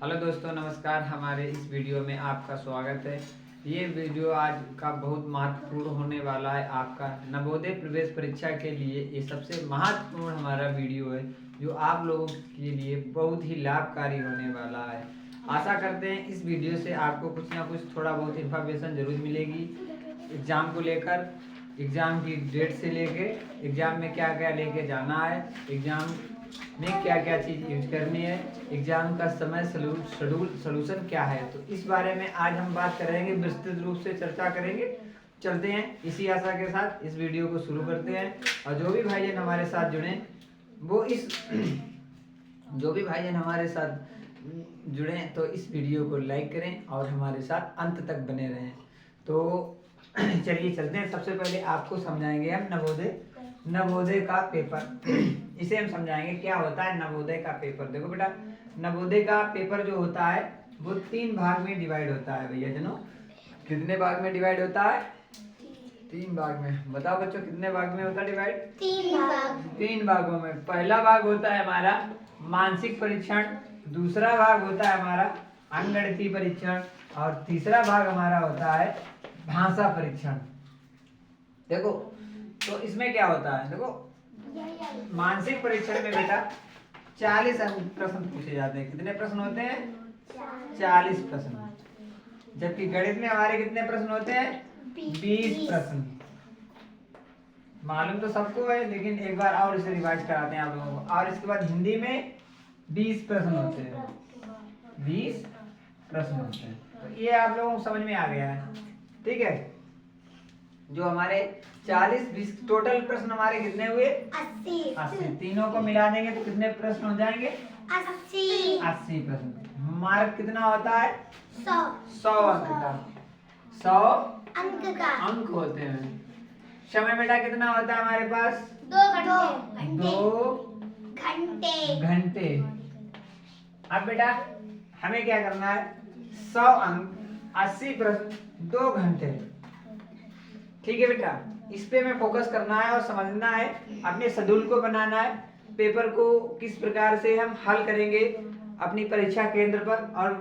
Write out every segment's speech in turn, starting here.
Hello दोस्तों, नमस्कार। हमारे इस वीडियो में आपका स्वागत है। ये वीडियो आज का बहुत महत्वपूर्ण होने वाला है। आपका नवोदय प्रवेश परीक्षा के लिए ये सबसे महत्वपूर्ण हमारा वीडियो है, जो आप लोगों के लिए बहुत ही लाभकारी होने वाला है। आशा करते हैं इस वीडियो से आपको कुछ ना कुछ थोड़ा बहुत इन्फॉर्मेशन जरूर मिलेगी एग्ज़ाम को लेकर। एग्ज़ाम की डेट से लेके एग्ज़ाम में क्या क्या लेके जाना है, एग्ज़ाम में क्या क्या चीज़ यूज करनी है, एग्जाम का समय सलूशन क्या है। तो इस बारे में आज हम बात करेंगे, विस्तृत रूप से चर्चा करेंगे। चलते हैं इसी आशा के साथ इस वीडियो को शुरू करते हैं। और जो भी भाईजान हमारे साथ जुड़े वो इस जो भी भाईजान हमारे साथ जुड़े तो इस वीडियो को लाइक करें और हमारे साथ अंत तक बने रहें। तो चलिए चलते हैं। सबसे पहले आपको समझाएंगे हम नवोदय का पेपर। इसे हम समझाएंगे क्या होता है नवोदय का पेपर। देखो बेटा, नवोदय का पेपर जो होता है वो 3 भाग में डिवाइड होता है। भैया जनो, कितने भाग में डिवाइड होता है? 3 भाग में। बताओ बच्चों, कितने भाग में होता है डिवाइड? 3 भागों में। पहला भाग होता है हमारा मानसिक परीक्षण, दूसरा भाग होता है हमारा अंकगणितीय परीक्षण और तीसरा भाग हमारा होता है भाषा परीक्षण। देखो, तो इसमें क्या होता है, देखो मानसिक परीक्षण में बेटा 40 प्रश्न पूछे जाते हैं। कितने प्रश्न होते हैं? 40 प्रश्न। जबकि गणित में हमारे कितने प्रश्न होते हैं? 20 प्रश्न। मालूम तो सबको है, लेकिन एक बार और इसे रिवाइज कराते हैं आप लोगों को। और इसके बाद हिंदी में 20 प्रश्न होते हैं। 20 प्रश्न होते हैं। तो ये आप लोगों को समझ में आ गया है, ठीक है। जो हमारे 40-20 टोटल प्रश्न हमारे कितने हुए? 80। तीनों को मिला देंगे तो कितने प्रश्न हो जाएंगे? 80 प्रश्न। मार्क कितना होता है? 100 अंक का। 100 अंक होते हैं। समय बेटा कितना होता है हमारे पास? 2 घंटे। अब बेटा हमें क्या करना है? 100 अंक 80 प्रश्न 2 घंटे। ठीक है बेटा, इस पे हमें फोकस करना है और समझना है। अपने शेड्यूल को बनाना है, पेपर को किस प्रकार से हम हल करेंगे अपनी परीक्षा केंद्र पर और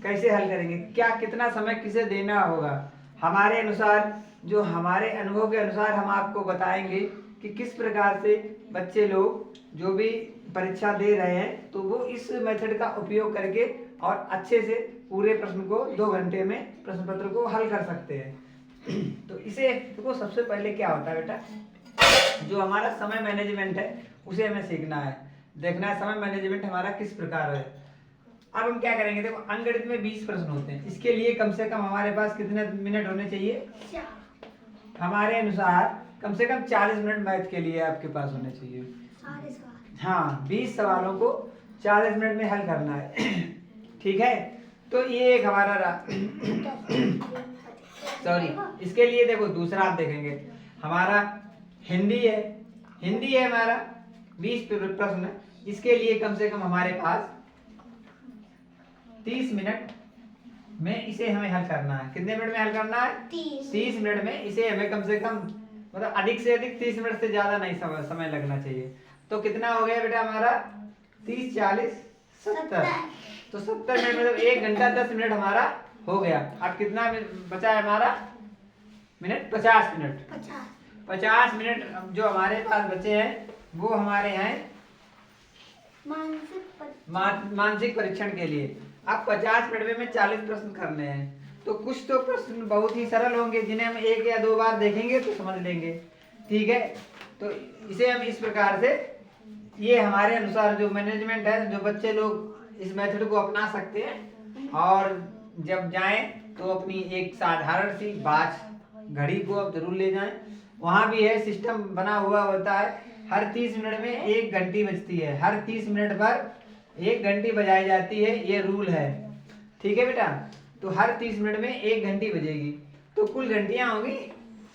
कैसे हल करेंगे, क्या कितना समय किसे देना होगा। हमारे अनुसार, जो हमारे अनुभव के अनुसार हम आपको बताएंगे कि किस प्रकार से बच्चे लोग जो भी परीक्षा दे रहे हैं तो वो इस मेथड का उपयोग करके और अच्छे से पूरे प्रश्न को 2 घंटे में प्रश्न पत्र को हल कर सकते हैं। तो इसे देखो, सबसे पहले क्या होता है बेटा, जो हमारा समय मैनेजमेंट है उसे हमें सीखना है, देखना है समय मैनेजमेंट हमारा किस प्रकार है। अब हम क्या करेंगे, देखो अंकगणित में 20 प्रश्न होते हैं। इसके लिए कम से कम हमारे पास कितने मिनट होने चाहिए? हमारे अनुसार कम से कम 40 मिनट मैथ के लिए आपके पास होने चाहिए। हाँ, 20 सवालों को 40 मिनट में हल करना है। ठीक है, तो ये एक हमारा सॉरी, इसके लिए देखो दूसरा आप देखेंगे हमारा हिंदी है हमारा 20 प्रश्न। इसके लिए कम से कम हमारे पास 30 मिनट में इसे हमें हल करना है। कितने मिनट में हल करना है? 30 मिनट में इसे हमें कम से कम, मतलब अधिक से अधिक 30 मिनट से ज्यादा नहीं समय लगना चाहिए। तो कितना हो गया बेटा हमारा? 30, 40, 70। तो 70 मिनट मतलब 1 घंटा 10 मिनट हमारा हो गया। अब कितना बचा है हमारा मिनट? 50 मिनट। 50 मिनट जो हमारे पास बचे हैं वो हमारे हैं मानसिक परीक्षण के लिए। अब 50 मिनट में हमें 40 प्रश्न करने हैं। तो कुछ तो प्रश्न बहुत ही सरल होंगे जिन्हें हम 1 या 2 बार देखेंगे तो समझ लेंगे। ठीक है, तो इसे हम इस प्रकार से, ये हमारे अनुसार जो मैनेजमेंट है, जो बच्चे लोग इस मेथड को अपना सकते हैं और जब जाएं तो अपनी एक साधारण सी वॉच घड़ी को अब जरूर ले जाएं। वहां भी है सिस्टम बना हुआ होता है, हर 30 मिनट में 1 घंटी बजती है। हर 30 मिनट पर 1 घंटी बजाई जाती है, ये रूल है। ठीक है बेटा, तो हर 30 मिनट में 1 घंटी बजेगी। तो कुल घंटियां होंगी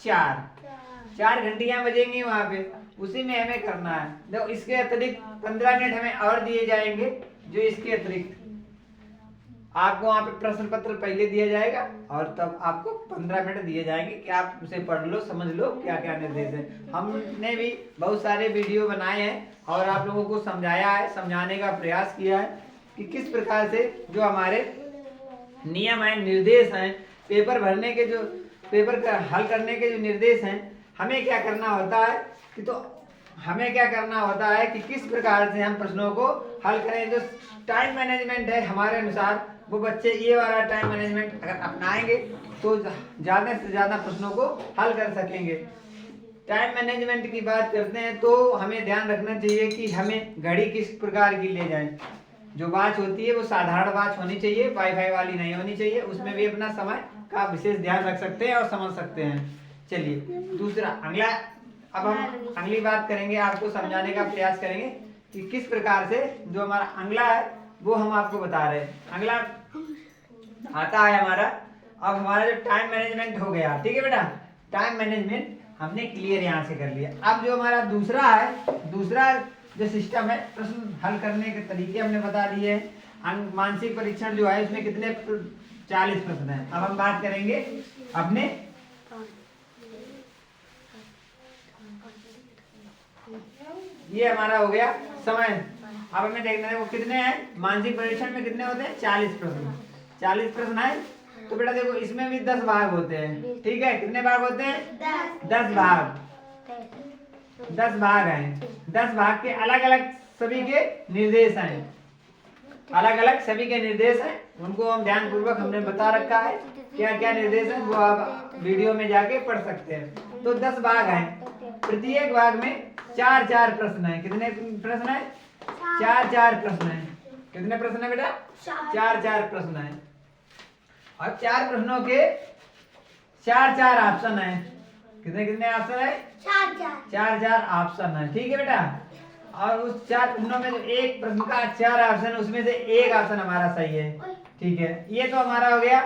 4 घंटियां बजेंगी वहां पे। उसी में हमें करना है। देखो इसके अतिरिक्त 15 मिनट हमें और दिए जाएंगे। जो इसके अतिरिक्त आपको वहां पे प्रश्न पत्र पहले दिया जाएगा और तब आपको 15 मिनट दिए जाएंगे कि आप उसे पढ़ लो, समझ लो क्या क्या निर्देश है। हमने भी बहुत सारे वीडियो बनाए हैं और आप लोगों को समझाया है, समझाने का प्रयास किया है कि किस प्रकार से जो हमारे नियम है, निर्देश हैं, पेपर भरने के जो पेपर का हल करने के जो निर्देश हैं, हमें क्या करना होता है कि तो हमें क्या करना होता है कि किस प्रकार से हम प्रश्नों को हल करें। जो टाइम मैनेजमेंट है हमारे अनुसार, वो बच्चे ये वाला टाइम मैनेजमेंट अगर अपनाएंगे तो ज़्यादा से ज़्यादा प्रश्नों को हल कर सकेंगे। टाइम मैनेजमेंट की बात करते हैं तो हमें ध्यान रखना चाहिए कि हमें घड़ी किस प्रकार की ले जाएं। जो वॉच होती है वो साधारण वॉच होनी चाहिए, वाईफाई वाली नहीं होनी चाहिए। उसमें भी अपना समय का विशेष ध्यान रख सकते हैं और समझ सकते हैं। चलिए दूसरा अगला, अब हम अगली बात करेंगे, आपको समझाने का प्रयास करेंगे कि किस प्रकार से जो हमारा अगला है वो हम आपको बता रहे हैं। अगला आता है हमारा, अब हमारा जो टाइम मैनेजमेंट हो गया, ठीक है बेटा, टाइम मैनेजमेंट हमने क्लियर यहाँ से कर लिया। अब जो हमारा दूसरा है, दूसरा जो सिस्टम है, प्रश्न हल करने के तरीके हमने बता दिए हैं। मानसिक परीक्षण जो है उसमें कितने 40 प्रश्न हैं। अब हम बात करेंगे अपने ये हमारा हो गया समय। अब हमें देखना है वो कितने हैं, मानसिक परीक्षण में कितने होते हैं 40 प्रश्न। 40 प्रश्न है तो बेटा देखो इसमें भी 10 भाग होते हैं, ठीक है। कितने भाग होते हैं 10 भाग, 10 भाग हैं। 10 भाग के अलग अलग सभी के निर्देश हैं, अलग अलग सभी के निर्देश हैं। उनको हम ध्यान पूर्वक हमने बता रखा है क्या क्या निर्देश है, वो आप वीडियो में जाके पढ़ सकते हैं। तो 10 भाग हैं, प्रत्येक भाग में 4-4 प्रश्न है। कितने प्रश्न है 4-4 प्रश्न है। कितने प्रश्न है बेटा 4-4 प्रश्न है। और 4 प्रश्नों के 4-4 ऑप्शन है। कितने कितने ऑप्शन है 4-4 ऑप्शन है, ठीक है बेटा। और उस 4 प्रश्नों में जो एक प्रश्न का 4 ऑप्शन, उसमें से एक ऑप्शन हमारा सही है, ठीक है। ये तो हमारा हो गया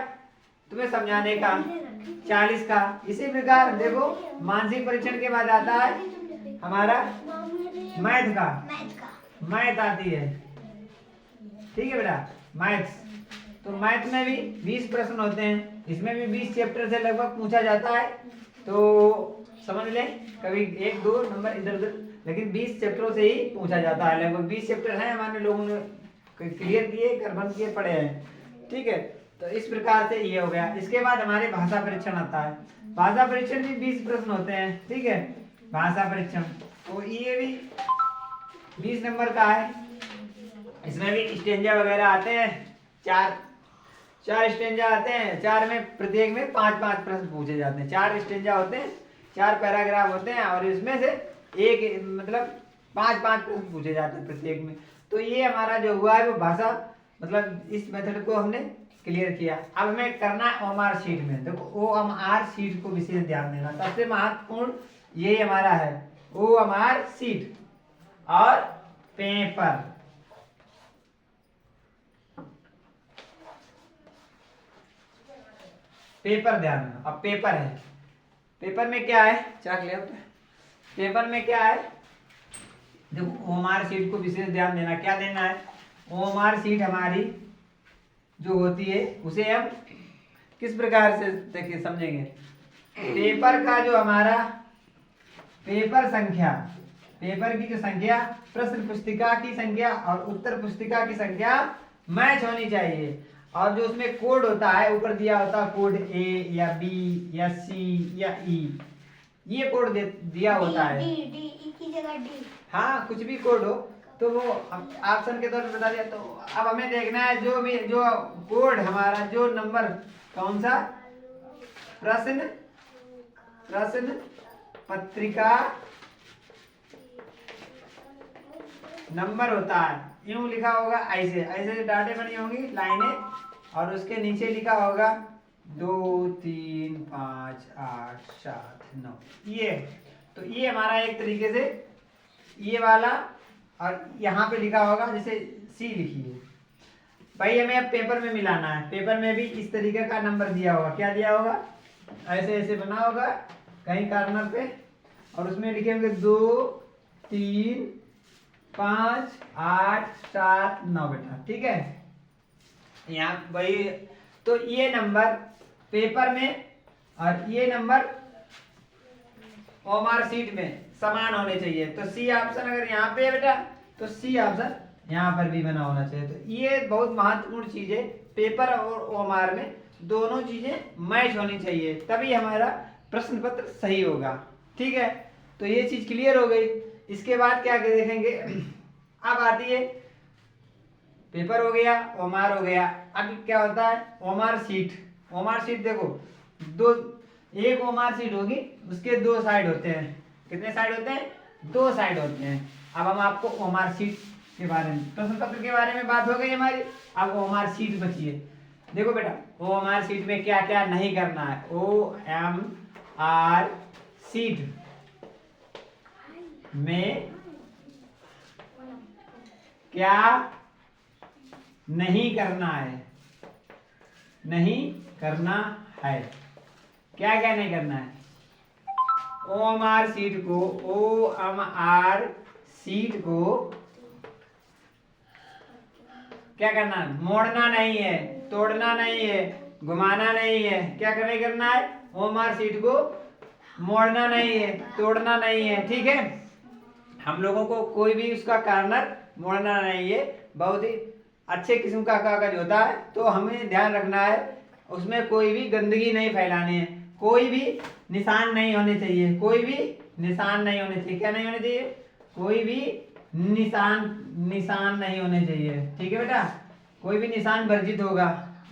तुम्हें समझाने का 40 का। इसी प्रकार देखो मानसिक परीक्षण के बाद आता है हमारा मैथ का, मैथ आती है, ठीक है बेटा, मैथ्स। तो मैथ में भी 20 प्रश्न होते हैं। इसमें भी 20 चैप्टर से लगभग पूछा जाता है। तो समझ लें कभी 1-2 नंबर इधर उधर, लेकिन 20 चैप्टरों से ही पूछा जाता है। लगभग 20 चैप्टर हैं, हमारे लोगों ने क्लियर किए, करबंद किए, पढ़े हैं, ठीक है। तो इस प्रकार से ये हो गया। इसके बाद हमारे भाषा परीक्षण आता है। भाषा परीक्षण भी 20 प्रश्न होते हैं, ठीक है। भाषा परीक्षण तो ये भी 20 नंबर का है। इसमें भी स्टेंजा वगैरह आते हैं, 4 स्टेंजा आते हैं। 4 में प्रत्येक में 5-5 प्रश्न पूछे जाते हैं। 4 स्टेंजा होते हैं, 4 पैराग्राफ होते हैं, और इसमें से एक मतलब 5-5 प्रश्न पूछे जाते हैं प्रत्येक में। तो ये हमारा जो हुआ है वो भाषा, मतलब इस मेथड को हमने क्लियर किया। अब हमें करना है ओएमआर शीट में। देखो ओएमआर शीट को विशेष ध्यान देना, सबसे महत्वपूर्ण ये हमारा है ओएमआर शीट और पेपर। पेपर ध्यान देना। अब पेपर है, पेपर में क्या है चाक ले, पेपर में क्या है देखो ओएमआर शीट को विशेष ध्यान देना। क्या देना है, ओएमआर शीट हमारी जो होती है उसे हम किस प्रकार से देखिए समझेंगे। पेपर का जो हमारा पेपर संख्या, पेपर की जो संख्या, प्रश्न पुस्तिका की संख्या और उत्तर पुस्तिका की संख्या मैच होनी चाहिए। और जो उसमें कोड होता है, ऊपर दिया होता है कोड ए या बी या सी या ई, ये कोड दिया होता है, डी की जगह डी, हाँ कुछ भी कोड हो तो वो ऑप्शन के तौर पर बता दिया। तो अब हमें देखना है जो भी जो कोड हमारा जो नंबर कौन सा, प्रश्न पत्रिका नंबर होता है, यूं लिखा होगा, ऐसे ऐसे डाटे बनी होंगी लाइनें, और उसके नीचे लिखा होगा 2 3 5 8 7 9, ये। तो ये हमारा एक तरीके से ये वाला, और यहाँ पे लिखा होगा जैसे सी लिखी है भाई, हमें अब पेपर में मिलाना है। पेपर में भी इस तरीके का नंबर दिया होगा, क्या दिया होगा, ऐसे ऐसे बना होगा कहीं कार्नर पे, और उसमें लिखे होंगे 2 3 5 8 7 9 बेटा, ठीक है। यहाँ भाई तो ये नंबर पेपर में और ये नंबर ओएमआर शीट में समान होने चाहिए। तो सी ऑप्शन अगर यहाँ पे है बेटा, तो सी ऑप्शन यहाँ पर भी बना होना चाहिए। तो ये बहुत महत्वपूर्ण चीज है, पेपर और ओएमआर में दोनों चीजें मैच होनी चाहिए, तभी हमारा प्रश्न पत्र सही होगा। ठीक है, तो ये चीज क्लियर हो गई। इसके बाद क्या देखेंगे, अब आती है पेपर हो गया, ओएमआर हो गया। अब क्या होता है ओएमआर शीट। ओएमआर शीट देखो, दो एक ओएमआर शीट होगी, उसके दो साइड होते हैं। कितने साइड होते हैं? दो साइड होते हैं। अब हम आपको ओएमआर शीट के बारे में, प्रश्न पत्र के बारे में बात हो गई हमारी। अब ओएमआर शीट बची है। देखो बेटा, ओएमआर शीट में क्या क्या नहीं करना है। ओएमआर शीट में क्या नहीं करना है, नहीं करना है, क्या क्या नहीं करना है। ओएमआर शीट को, ओएमआर शीट को क्या करना है? मोड़ना नहीं है, तोड़ना नहीं है, घुमाना नहीं है। क्या नहीं करना है? ओएमआर शीट को मोड़ना नहीं है, तोड़ना नहीं है। ठीक है, हम लोगों को कोई भी उसका कार्नर मोड़ना नहीं है। बहुत ही अच्छे किस्म का कागज होता है, तो हमें ध्यान रखना है उसमें कोई भी गंदगी नहीं फैलानी है, कोई भी निशान नहीं होने चाहिए, कोई भी निशान नहीं होने चाहिए। क्या नहीं होने चाहिए? कोई भी निशान नहीं होने चाहिए। ठीक है बेटा, कोई भी निशान वर्जित होगा,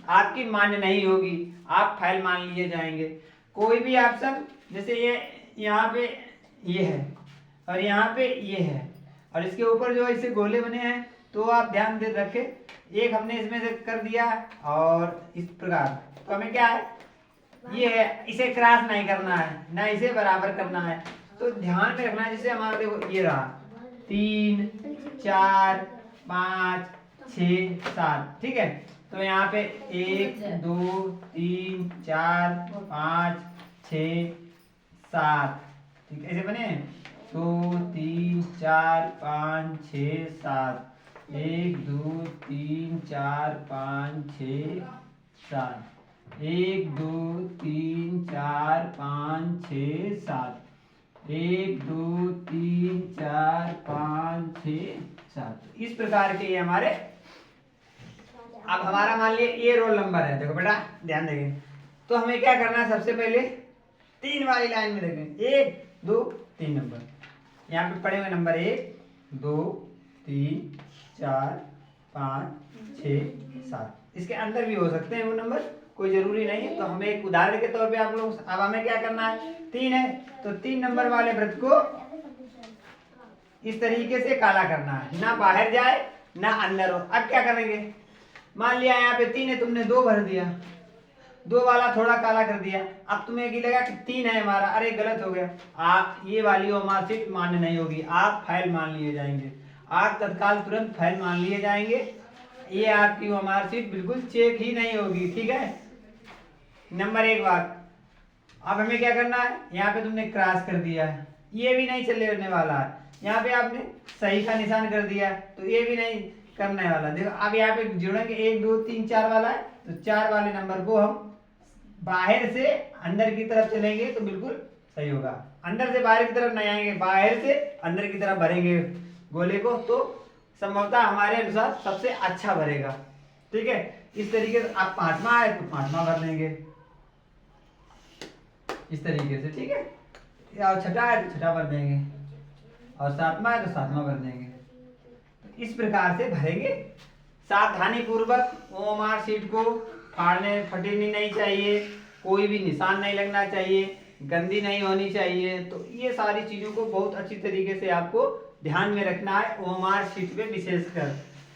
आपकी मान्य नहीं होगी, आप फाइल मान लिए जाएंगे। कोई भी ऑप्शन, जैसे ये यहाँ पे ये है और यहाँ पे ये है और इसके ऊपर जो ऐसे गोले बने हैं, तो आप ध्यान दे रखें, एक हमने इसमें से कर दिया और इस प्रकार, तो हमें क्या है, ये है, इसे क्रॉस नहीं करना है, ना इसे बराबर करना है। तो ध्यान में रखना है। जैसे हमारा देखो ये रहा 3 4 5 6 7। ठीक है, तो यहाँ पे 1 2 3 4 5 6 7। ठीक है, ऐसे बने 2 3 4 5 6 7। 1 2 3 4 5 6 7। 1 2 3 4 5 6 7। 1 2 3 4 5 6 7। इस प्रकार के ये हमारे। अब हमारा मान लिया ये रोल नंबर है। देखो बेटा ध्यान देंगे, तो हमें क्या करना है, सबसे पहले 3 वाली लाइन में देखें, 1 2 3 नंबर यहाँ पे पड़े हुए नंबर 1 2 3 4 5 6 7। इसके अंदर भी हो सकते हैं वो नंबर, कोई जरूरी नहीं है। तो हमें एक उदाहरण के तौर पे आप लोग, अब हमें क्या करना है, 3 है तो 3 नंबर वाले वृत्त को इस तरीके से काला करना है, ना बाहर जाए ना अंदर हो। अब क्या करेंगे, मान लिया यहाँ पे 3 है, तुमने 2 भर दिया, 2 वाला थोड़ा काला कर दिया। अब तुम्हें ये लगा कि 3 है हमारा, अरे गलत हो गया, आप ये वाली ओएमआर शीट मान्य नहीं होगी, आप फाइल मान लिए जाएंगे, आप तत्काल तुरंत फाइल मान लिए जाएंगे। ये आपकी ओएमआर शीट बिल्कुल चेक ही नहीं होगी। ठीक है, नंबर 1 बात। अब हमें क्या करना है, यहाँ पे तुमने क्रॉस कर दिया है, ये भी नहीं चलने वाला है। यहाँ पे आपने सही का निशान कर दिया, तो ये भी नहीं करने वाला। देखो अब यहाँ पे जुड़ेंगे 1 2 3 4 वाला है, तो 4 वाले नंबर को हम बाहर से अंदर की तरफ चलेंगे तो बिल्कुल सही होगा। अंदर से बाहर की तरफ नहीं आएंगे, बाहर से अंदर की तरफ भरेंगे गोले को, तो संभवतः हमारे अनुसार सबसे अच्छा भरेगा। ठीक है, इस तरीके से आप 5वां आए तो 5वां भर देंगे इस तरीके से। ठीक है, और 6ठा है तो 6ठा भर देंगे, और 7वां है तो 7वां भर देंगे। तो इस प्रकार से भरेंगे। सावधानी पूर्वक ओएमआर शीट को फटनी नहीं चाहिए, कोई भी निशान नहीं लगना चाहिए, गंदी नहीं होनी चाहिए। तो ये सारी चीजों को बहुत अच्छी तरीके से आपको ध्यान में रखना है ओएमआर शीट पे। विशेषकर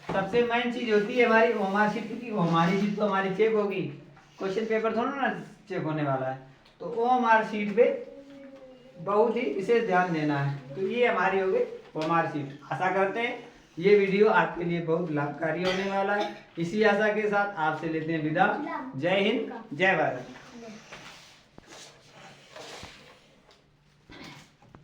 सबसे मेन चीज होती है हमारी ओएमआर शीट, क्योंकि ओएमआर शीट तो हमारी चेक होगी, क्वेश्चन पेपर थोड़ा ना चेक होने वाला है। तो ओएमआर शीट पे बहुत ही विशेष ध्यान देना है। तो ये हमारी हो गई ओएमआर शीट। आशा करते हैं ये वीडियो आपके लिए बहुत लाभकारी होने वाला है। इसी आशा के साथ आपसे लेते हैं विदा। जय हिंद, जय भारत।